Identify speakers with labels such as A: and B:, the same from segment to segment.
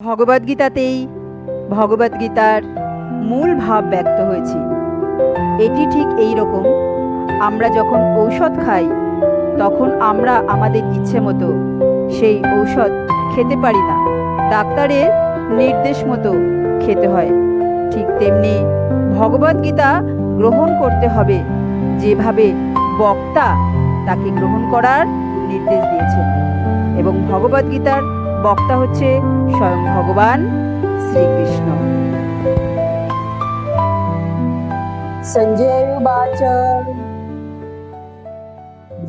A: ভগবদ্গীতাতেই ভগবদ্গীতার মূল ভাব ব্যক্ত হয়েছে। এটি ঠিক এই রকম, আমরা যখন ঔষধ খাই তখন আমরা আমাদের ইচ্ছে মতো সেই ঔষধ খেতে পারি না, ডাক্তারের নির্দেশ মতো খেতে হয়। ঠিক তেমনি ভগবদ্গীতা গ্রহণ করতে হবে যেভাবে বক্তা তাকে গ্রহণ করার নির্দেশ দিয়েছেন। এবং ভগবদ্গীতার বক্তা হচ্ছে স্বয়ং ভগবান শ্রীকৃষ্ণ।
B: সঞ্জয় উবাচ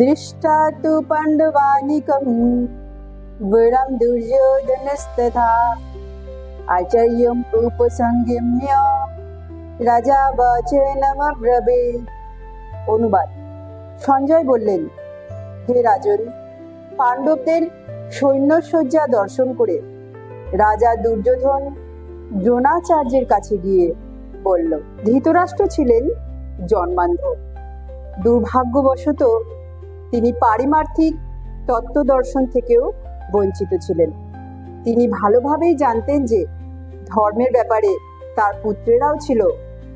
B: দৃষ্টা তু পাণ্ডবানিকম বীরম দুর্যোধনস্তথা আচার্যম উপসংগম্য রাজা বচনমব্রবীত। অনুবাদ। সঞ্জয় বললেন, হে রাজন, পাণ্ডবদের সৈন্যসজ্জা দর্শন করে রাজা দুর্যোধন দ্রোণাচার্যের কাছে গিয়ে বলল, ধৃতরাষ্ট্র ছিলেন জন্মান্ধ। দুর্ভাগ্যবশত তিনি পারিমার্থিক তত্ত্ব দর্শন থেকেও বঞ্চিত ছিলেন। তিনি ভালোভাবেই জানতেন যে ধর্মের ব্যাপারে তার পুত্রেরাও ছিল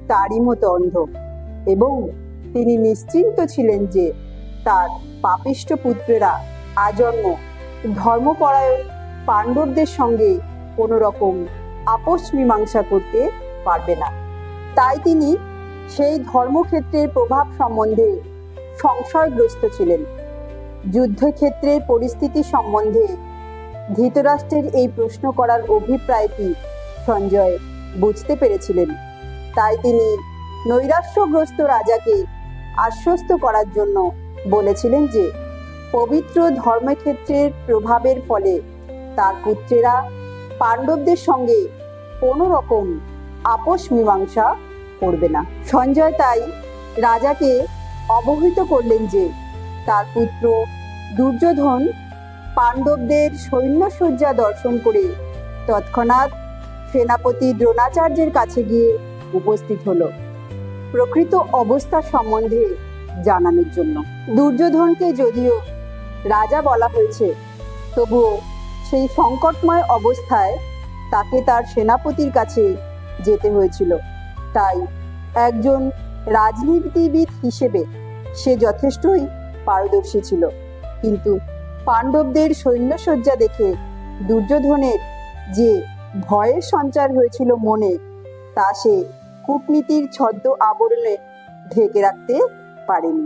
B: তারই মতো অন্ধ, এবং তিনি নিশ্চিন্ত ছিলেন যে তার পাপিষ্ঠ পুত্রেরা আজন্ম ধর্মপরায়ণ পাণ্ডবদের সঙ্গে কোনো রকম আপোষ মীমাংসা করতে পারবে না। তাই তিনি সেই ধর্মক্ষেত্রের প্রভাব সম্বন্ধে সংশয়গ্রস্ত ছিলেন। যুদ্ধক্ষেত্রের পরিস্থিতি সম্বন্ধে ধৃতরাষ্ট্রের এই প্রশ্ন করার অভিপ্রায়টি সঞ্জয় বুঝতে পেরেছিলেন। তাই তিনি নৈরাশ্যগ্রস্ত রাজাকে আশ্বস্ত করার জন্য বলেছিলেন যে পবিত্র ধর্মক্ষেত্রের প্রভাবের ফলে তার পুত্রেরা পাণ্ডবদের সঙ্গে কোনো রকম আপোষ মীমাংসা করবে না। সঞ্জয় তাই রাজাকে অবহিত করলেন যে তার পুত্র দুর্যোধন পাণ্ডবদের সৈন্যসজ্জা দর্শন করে তৎক্ষণাৎ সেনাপতি দ্রোণাচার্যের কাছে গিয়ে উপস্থিত হলো প্রকৃত অবস্থা সম্বন্ধে জানানোর জন্য। দুর্যোধনকে যদিও রাজা বলা হয়েছে, তবুও সেই সংকটময় অবস্থায় তাকে তার সেনাপতির কাছে যেতে হয়েছিল। তাই একজন রাজনীতিবিদ হিসেবে সে যথেষ্টই পারদর্শী ছিল। কিন্তু পাণ্ডবদের সৈন্যসজ্জা দেখে দুর্যোধনের যে ভয়ের সঞ্চার হয়েছিল মনে, তা সে কূটনীতির ছদ্ম আবরণে ঢেকে রাখতে পারেনি।